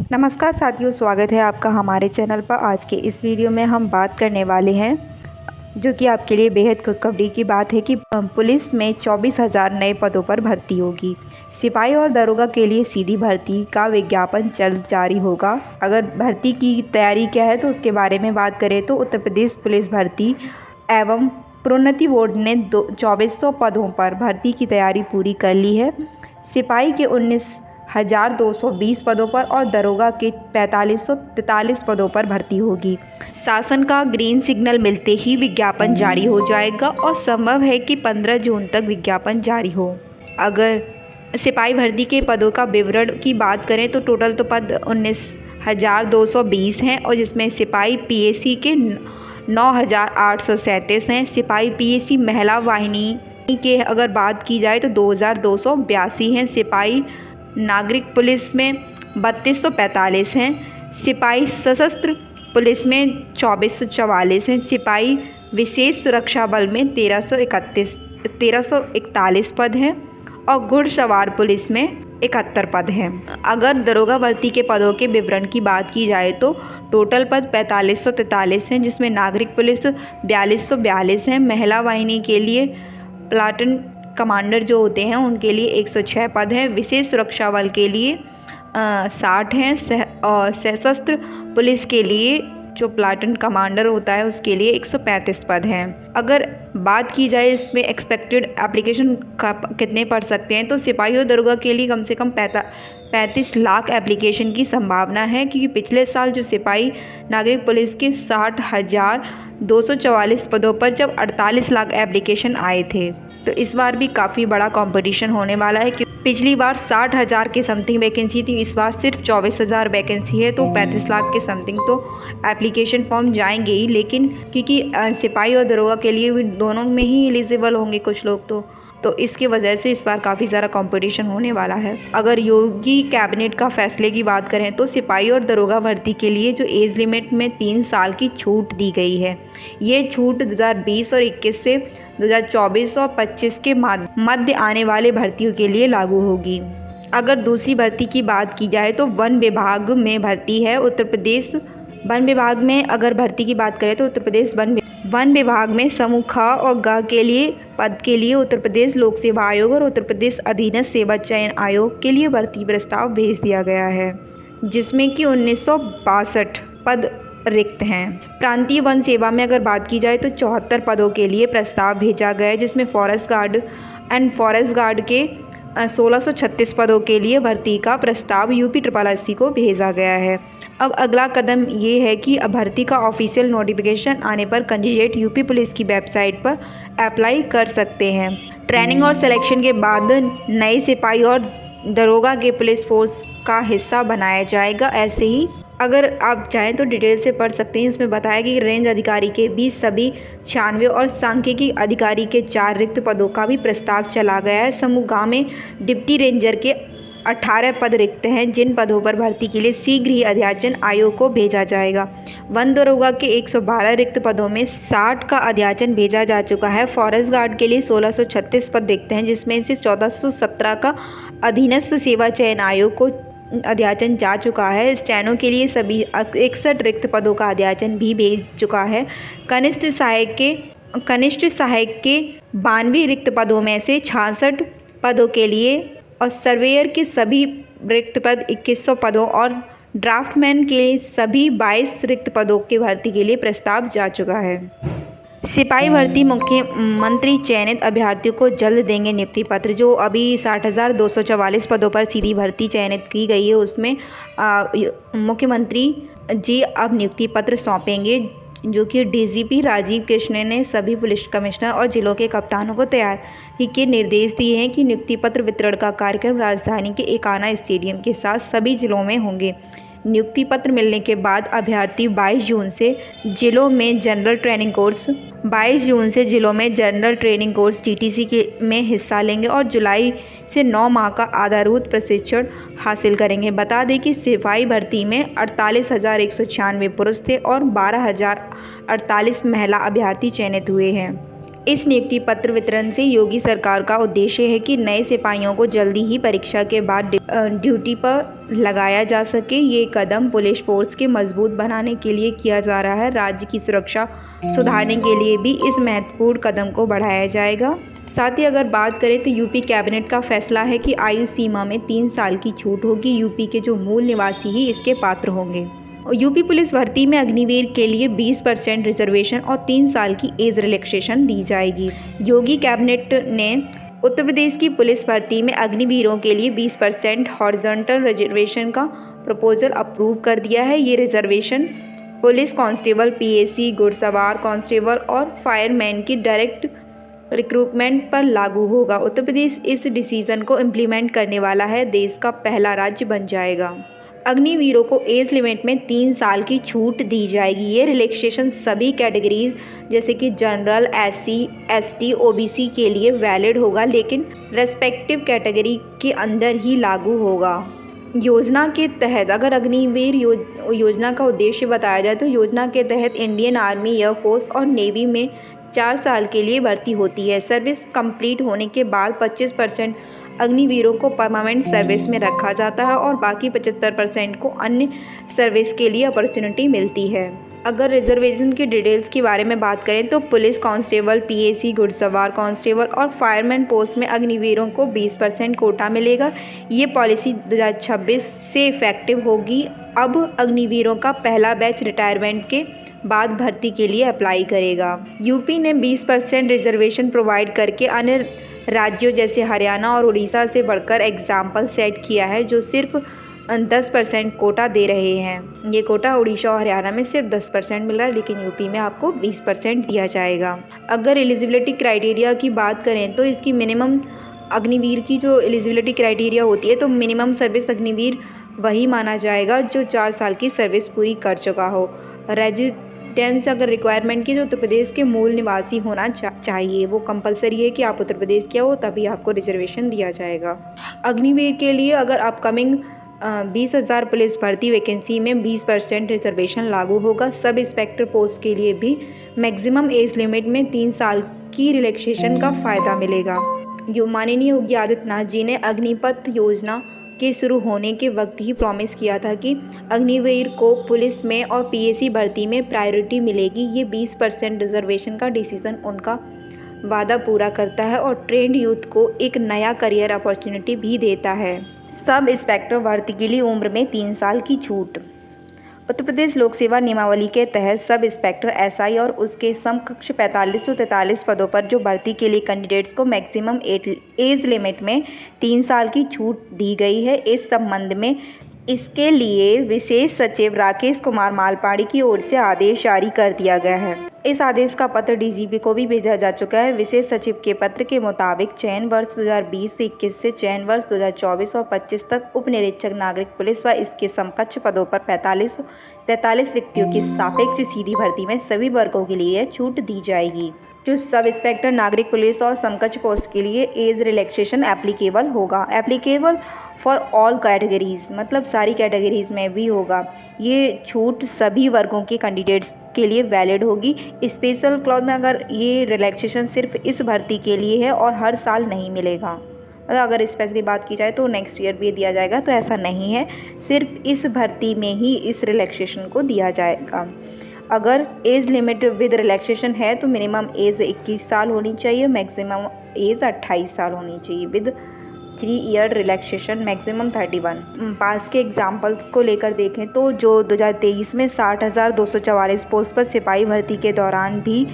नमस्कार साथियों, स्वागत है आपका हमारे चैनल पर। आज के इस वीडियो में हम बात करने वाले हैं जो कि आपके लिए बेहद खुशखबरी की बात है कि पुलिस में 24,000 नए पदों पर भर्ती होगी। सिपाही और दरोगा के लिए सीधी भर्ती का विज्ञापन जल्द जारी होगा। अगर भर्ती की तैयारी क्या है तो उसके बारे में बात करें तो उत्तर प्रदेश पुलिस भर्ती एवं प्रोन्नति बोर्ड ने 2400 पदों पर भर्ती की तैयारी पूरी कर ली है। सिपाही के 19,220 पदों पर और दरोगा के 4543 पदों पर भर्ती होगी। शासन का ग्रीन सिग्नल मिलते ही विज्ञापन जारी हो जाएगा और संभव है कि 15 जून तक विज्ञापन जारी हो। अगर सिपाही भर्ती के पदों का विवरण की बात करें तो टोटल तो पद 19,220 हैं और जिसमें सिपाही पीएसी के 9,837 हैं। सिपाही पीएसी महिला वाहिनी के अगर बात की जाए तो 2,282 हैं। सिपाही नागरिक पुलिस में 3,245 हैं। सिपाही सशस्त्र पुलिस में 2,444 हैं। सिपाही विशेष सुरक्षा बल में 1,341 पद हैं और घुड़सवार पुलिस में 71 पद हैं। अगर दरोगा भर्ती के पदों के विवरण की बात की जाए तो टोटल पद 4,543 हैं, जिसमें नागरिक पुलिस 4,242 हैं। महिला वाहिनी के लिए प्लाटून कमांडर जो होते हैं उनके लिए 106 पद हैं। विशेष सुरक्षा बल के लिए 60 हैं और सशस्त्र पुलिस के लिए जो प्लाटून कमांडर होता है उसके लिए 135 पद हैं। अगर बात की जाए इसमें एक्सपेक्टेड एप्लीकेशन का कितने पढ़ सकते हैं तो सिपाही और दरोगा के लिए कम से कम 35 लाख एप्लीकेशन की संभावना है, क्योंकि पिछले साल जो सिपाही नागरिक पुलिस के 60,244 पदों पर जब 48 लाख एप्लीकेशन आए थे, तो इस बार भी काफ़ी बड़ा कंपटीशन होने वाला है। पिछली बार 60,000 के समथिंग वैकेंसी थी, इस बार सिर्फ 24,000 वैकेंसी है, तो 35 लाख के समथिंग तो एप्लीकेशन फॉर्म जाएंगे ही। लेकिन क्योंकि सिपाही और दरोगा के लिए भी दोनों में ही एलिजिबल होंगे कुछ लोग, तो इसकी वजह से इस बार काफ़ी ज़्यादा कंपटीशन होने वाला है। अगर योगी कैबिनेट का फैसले की बात करें तो सिपाही और दरोगा भर्ती के लिए जो एज लिमिट में 3 साल की छूट दी गई है, ये छूट 2020 और 21 से 2024 और 25 के मध्य आने वाले भर्तियों के लिए लागू होगी। अगर दूसरी भर्ती की बात की जाए तो वन विभाग में भर्ती है उत्तर प्रदेश। वन विभाग में अगर भर्ती की बात करें तो उत्तर प्रदेश वन विभाग में समूह ख और ग के लिए पद के लिए उत्तर प्रदेश लोक सेवा आयोग और उत्तर प्रदेश अधीनस्थ सेवा चयन आयोग के लिए भर्ती प्रस्ताव भेज दिया गया है, जिसमें कि 1962 पद रिक्त हैं। प्रांतीय वन सेवा में अगर बात की जाए तो 74 पदों के लिए प्रस्ताव भेजा गया है, जिसमें फॉरेस्ट गार्ड के 1,636 पदों के लिए भर्ती का प्रस्ताव UPSSC को भेजा गया है। अब अगला कदम ये है कि भर्ती का ऑफिशियल नोटिफिकेशन आने पर कैंडिडेट यूपी पुलिस की वेबसाइट पर अप्लाई कर सकते हैं। ट्रेनिंग और सिलेक्शन के बाद नए सिपाही और दरोगा के पुलिस फोर्स का हिस्सा बनाया जाएगा। ऐसे ही अगर आप चाहें तो डिटेल से पढ़ सकते हैं। इसमें बताया कि रेंज अधिकारी के 20 सभी 96 और सांख्यिकी अधिकारी के 4 रिक्त पदों का भी प्रस्ताव चला गया है। समूह ग में डिप्टी रेंजर के 18 पद रिक्त हैं, जिन पदों पर भर्ती के लिए शीघ्र ही अध्याचन आयोग को भेजा जाएगा। वन दरोगा के 112 रिक्त पदों में 60 का अध्याचन भेजा जा चुका है। फॉरेस्ट गार्ड के लिए 1,636 पद रिक्त हैं, जिसमें से 1,417 का अधीनस्थ सेवा चयन आयोग को अध्याचन जा चुका है। स्टेनो के लिए सभी 61 रिक्त पदों का अध्याचन भी भेज चुका है। कनिष्ठ सहायक के 92 रिक्त पदों में से 66 पदों के लिए और सर्वेयर के सभी रिक्त पद 2100 पदों और ड्राफ्टमैन के सभी 22 रिक्त पदों के भर्ती के लिए प्रस्ताव जा चुका है। सिपाही भर्ती मुख्यमंत्री चयनित अभ्यर्थियों को जल्द देंगे नियुक्ति पत्र। जो अभी 60,244 पदों पर सीधी भर्ती चयनित की गई है, उसमें मुख्यमंत्री जी अब नियुक्ति पत्र सौंपेंगे, जो कि DGP राजीव कृष्ण ने सभी पुलिस कमिश्नर और जिलों के कप्तानों को तैयारी के निर्देश दिए हैं कि नियुक्ति पत्र वितरण का कार्यक्रम राजधानी के एकाना स्टेडियम के साथ सभी जिलों में होंगे। नियुक्ति पत्र मिलने के बाद अभ्यर्थी 22 जून से जिलों में जनरल ट्रेनिंग कोर्स TTC में हिस्सा लेंगे और जुलाई से 9 माह का आधारभूत प्रशिक्षण हासिल करेंगे। बता दें कि सिपाही भर्ती में 48,196 पुरुष थे और 12,048 महिला अभ्यर्थी चयनित हुए हैं। इस नियुक्ति पत्र वितरण से योगी सरकार का उद्देश्य है कि नए सिपाहियों को जल्दी ही परीक्षा के बाद ड्यूटी पर लगाया जा सके। ये कदम पुलिस फोर्स के मजबूत बनाने के लिए किया जा रहा है। राज्य की सुरक्षा सुधारने के लिए भी इस महत्वपूर्ण कदम को बढ़ाया जाएगा। साथ ही अगर बात करें तो यूपी कैबिनेट का फैसला है कि आयु सीमा में 3 साल की छूट होगी। यूपी के जो मूल निवासी ही इसके पात्र होंगे। यूपी पुलिस भर्ती में अग्निवीर के लिए 20% रिजर्वेशन और 3 साल की एज रिलैक्सेशन दी जाएगी। योगी कैबिनेट ने उत्तर प्रदेश की पुलिस भर्ती में अग्निवीरों के लिए 20% हॉरिजॉन्टल रिजर्वेशन का प्रपोजल अप्रूव कर दिया है। ये रिजर्वेशन पुलिस कांस्टेबल, पीएसी, घुड़सवार कांस्टेबल और फायरमैन की डायरेक्ट रिक्रूटमेंट पर लागू होगा। उत्तर प्रदेश इस डिसीजन को इम्प्लीमेंट करने वाला है, देश का पहला राज्य बन जाएगा। अग्निवीरों को एज लिमिट में 3 साल की छूट दी जाएगी। ये रिलैक्सेशन सभी कैटेगरीज जैसे कि जनरल, एससी, एसटी, ओबीसी के लिए वैलिड होगा, लेकिन रेस्पेक्टिव कैटेगरी के अंदर ही लागू होगा। योजना के तहत अगर अग्निवीर योजना का उद्देश्य बताया जाए तो योजना के तहत इंडियन आर्मी, एयरफोर्स और नेवी में 4 साल के लिए भर्ती होती है। सर्विस कंप्लीट होने के बाद 25% अग्निवीरों को परमानेंट सर्विस में रखा जाता है और बाकी 75% को अन्य सर्विस के लिए अपॉर्चुनिटी मिलती है। अगर रिजर्वेशन की डिटेल्स के बारे में बात करें तो पुलिस कांस्टेबल, पीएसी, घुड़सवार कांस्टेबल और फायरमैन पोस्ट में अग्निवीरों को 20% कोटा मिलेगा। ये पॉलिसी 2026 से इफेक्टिव होगी। अब अग्निवीरों का पहला बैच रिटायरमेंट के बाद भर्ती के लिए अप्लाई करेगा। यूपी ने 20% रिजर्वेशन प्रोवाइड करके अन्य राज्यों जैसे हरियाणा और उड़ीसा से बढ़कर एग्जाम्पल सेट किया है, जो सिर्फ 10% कोटा दे रहे हैं। ये कोटा उड़ीसा और हरियाणा में सिर्फ 10% मिल रहा है, लेकिन यूपी में आपको 20% दिया जाएगा। अगर एलिजिबिलिटी क्राइटेरिया की बात करें तो इसकी मिनिमम अग्निवीर की जो एलिजिबिलिटी क्राइटेरिया होती है तो मिनिमम सर्विस अग्निवीर वही माना जाएगा जो 4 साल की सर्विस पूरी कर चुका हो। रेजिडेंस अगर रिक्वायरमेंट की जो उत्तर प्रदेश के मूल निवासी होना चाहिए, वो कंपलसरी है कि आप उत्तर प्रदेश के हो, तभी आपको रिजर्वेशन दिया जाएगा। अग्निवीर के लिए अगर अपकमिंग 20,000 पुलिस भर्ती वैकेंसी में 20% रिजर्वेशन लागू होगा। सब इंस्पेक्टर पोस्ट के लिए भी मैक्सिमम एज लिमिट में 3 साल की रिलैक्सेशन का फ़ायदा मिलेगा। जो माननीय योगी आदित्यनाथ जी ने अग्निपथ योजना के शुरू होने के वक्त ही प्रॉमिस किया था कि अग्निवीर को पुलिस में और पीएसी भर्ती में प्रायोरिटी मिलेगी। ये 20% रिजर्वेशन का डिसीजन उनका वादा पूरा करता है और ट्रेंड यूथ को एक नया करियर अपॉर्चुनिटी भी देता है। सब इंस्पेक्टर भर्ती के लिए उम्र में 3 साल की छूट। उत्तर प्रदेश लोक सेवा नियमावली के तहत सब इंस्पेक्टर एसआई और उसके समकक्ष 4543 पदों पर जो भर्ती के लिए कैंडिडेट्स को मैक्सिमम एज लिमिट में 3 साल की छूट दी गई है। इस संबंध में इसके लिए विशेष सचिव राकेश कुमार मालपाड़ी की ओर से आदेश जारी कर दिया गया है। इस आदेश का पत्र डीजीपी को भी भेजा जा चुका है। विशेष सचिव के पत्र के मुताबिक चयन वर्ष 2020 से 21 से चयन वर्ष 2024 और 25 तक उप निरीक्षक नागरिक पुलिस व इसके समकक्ष पदों पर 4543 रिक्तियों की सापेक्ष सीधी भर्ती में सभी वर्गों के लिए छूट दी जाएगी। जो सब इंस्पेक्टर नागरिक पुलिस और समकक्ष पोस्ट के लिए एज रिलैक्सेशन एप्लीकेबल होगा। एप्लीकेबल फॉर ऑल कैटेगरीज, मतलब सारी कैटेगरीज में भी होगा। ये छूट सभी वर्गों के कैंडिडेट्स के लिए वैलिड होगी। स्पेशल क्लॉज में अगर ये रिलैक्सेशन सिर्फ इस भर्ती के लिए है और हर साल नहीं मिलेगा, अगर स्पेशली बात की जाए तो नेक्स्ट ईयर भी दिया जाएगा, तो ऐसा नहीं है, सिर्फ इस भर्ती में ही इस रिलैक्सेशन को दिया जाएगा। अगर एज लिमिट विद रिलैक्सेशन है तो मिनिमम एज 21 साल होनी चाहिए, मैक्सिमम एज 28 साल होनी चाहिए। With 3 year relaxation maximum 31। पास के एग्जाम्पल्स को लेकर देखें तो जो 2023 में 60,244 पोस्ट पर सिपाही भर्ती के दौरान भी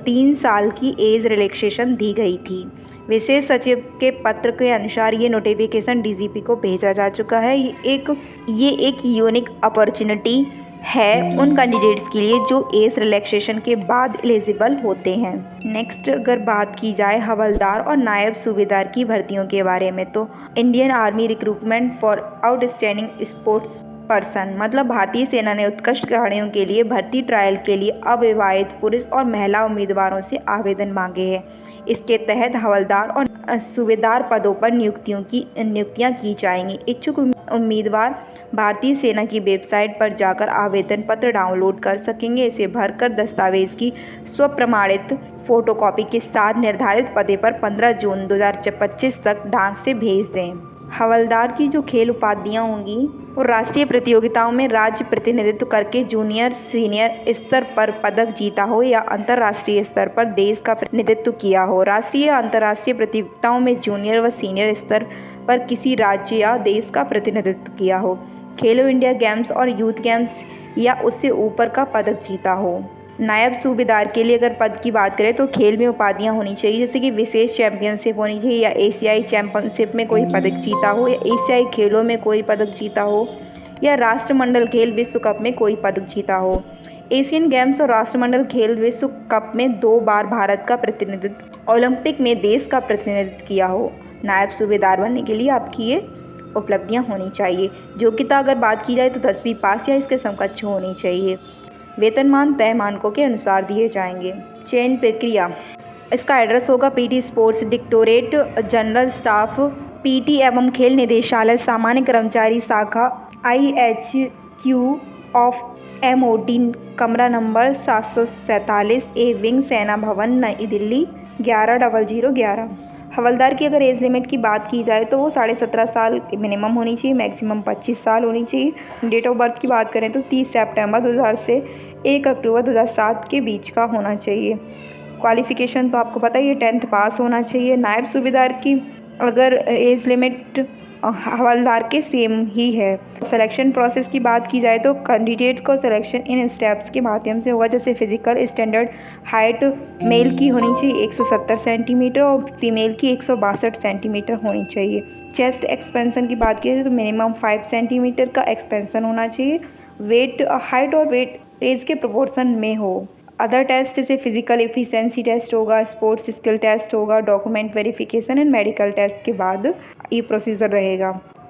3 साल की एज रिलैक्सेशन दी गई थी। विशेष सचिव के पत्र के अनुसार ये नोटिफिकेशन डीजीपी को भेजा जा चुका है। ये एक यूनिक अपॉर्चुनिटी है उन कैंडिडेट्स के लिए जो एज रिलैक्सेशन के बाद एलिजिबल होते हैं। नेक्स्ट अगर बात की जाए हवलदार और नायब सूबेदार की भर्तियों के बारे में, तो Indian army recruitment for outstanding sports person, मतलब भारतीय सेना ने उत्कृष्ट खिलाड़ियों के लिए भर्ती ट्रायल के लिए अविवाहित पुरुष और महिला उम्मीदवारों से आवेदन मांगे हैं। इसके तहत हवलदार और सूबेदार पदों पर नियुक्तियां की जाएंगी। इच्छुक उम्मीदवार भारतीय सेना की वेबसाइट पर जाकर आवेदन पत्र डाउनलोड कर सकेंगे। इसे भरकर दस्तावेज की स्वप्रमाणित फोटोकॉपी के साथ निर्धारित पते पर 15 जून 2025 तक डाक से भेज दें। हवलदार की जो खेल उपाधियाँ होंगी वो राष्ट्रीय प्रतियोगिताओं में राज्य प्रतिनिधित्व करके जूनियर सीनियर स्तर पर पदक जीता हो या अंतर्राष्ट्रीय स्तर पर देश का प्रतिनिधित्व किया हो। राष्ट्रीय या अंतर्राष्ट्रीय प्रतियोगिताओं में जूनियर व सीनियर स्तर पर किसी राज्य या देश का प्रतिनिधित्व किया हो। खेलो इंडिया गेम्स और यूथ गेम्स या उससे ऊपर का पदक जीता हो। नायब सूबेदार के लिए अगर पद की बात करें तो खेल में उपाधियां होनी चाहिए, जैसे कि विशेष चैंपियनशिप होनी चाहिए या एशियाई चैंपियनशिप में कोई पदक जीता हो या एशियाई खेलों में कोई पदक जीता हो या राष्ट्रमंडल खेल विश्व कप में कोई पदक जीता हो। एशियन गेम्स और राष्ट्रमंडल खेल विश्व कप में 2 बार भारत का प्रतिनिधित्व, ओलंपिक में देश का प्रतिनिधित्व किया हो। नायब सूबेदार बनने के लिए आपकी ये उपलब्धियाँ होनी चाहिए। योग्यता अगर बात की जाए तो 10वीं पास या इसके समकक्ष होनी चाहिए। वेतनमान तय मानकों के अनुसार दिए जाएंगे। चयन प्रक्रिया, इसका एड्रेस होगा PT sports directorate general staff, PT एवं खेल निदेशालय, सामान्य कर्मचारी शाखा, IHQ ऑफ MOD, कमरा नंबर 747 ए, विंग, सेना भवन, नई दिल्ली 110011। हवलदार की अगर एज लिमिट की बात की जाए तो वो 17.5 साल मिनिमम होनी चाहिए, मैक्सिमम 25 साल होनी चाहिए। डेट ऑफ बर्थ की बात करें तो 30 सितंबर 2000 से 1 अक्टूबर 2007 के बीच का होना चाहिए। क्वालिफ़िकेशन तो आपको पता ही है, 10th पास होना चाहिए। नायब सूबेदार की अगर एज लिमिट हवलदार के सेम ही है। सिलेक्शन प्रोसेस की बात की जाए तो कैंडिडेट्स को सिलेक्शन इन स्टेप्स के माध्यम से होगा, जैसे फिजिकल स्टैंडर्ड हाइट मेल की होनी चाहिए 170 सेंटीमीटर और फीमेल की 162 सेंटीमीटर होनी चाहिए। चेस्ट एक्सपेंशन की बात की जाए तो मिनिमम 5 सेंटीमीटर का एक्सपेंशन होना चाहिए। वेट, हाइट और वेट एज के प्रोपोर्शन में हो। अदर टेस्ट जैसे फिजिकल एफिशिएंसी टेस्ट होगा, स्पोर्ट्स स्किल टेस्ट होगा, document verification and medical test के बाद ये प्रोसीजर रहेगा।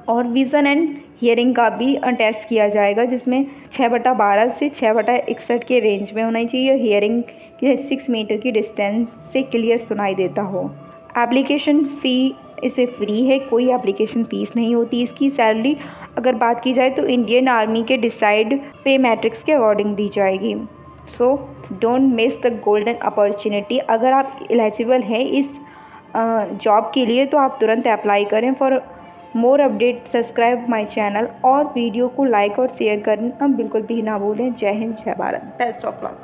और विज़न एंड हियरिंग का भी टेस्ट किया जाएगा, जिसमें 6/12 से 6/61 के रेंज में होना चाहिए। हियरिंग 6 मीटर की डिस्टेंस से क्लियर सुनाई देता हो। एप्लीकेशन फ़ी इसे फ्री है, कोई एप्लीकेशन फ़ीस नहीं होती। इसकी सैलरी अगर बात की जाए तो इंडियन आर्मी के डिसाइड पे मैट्रिक्स के अकॉर्डिंग दी जाएगी। So don't miss the golden opportunity. अगर आप एलिजिबल हैं इस जॉब के लिए तो आप तुरंत अप्लाई करें। For more update subscribe my channel और वीडियो को लाइक और शेयर करना बिल्कुल भी ना भूलें। जय हिंद, जय भारत, बेस्ट ऑफ लक।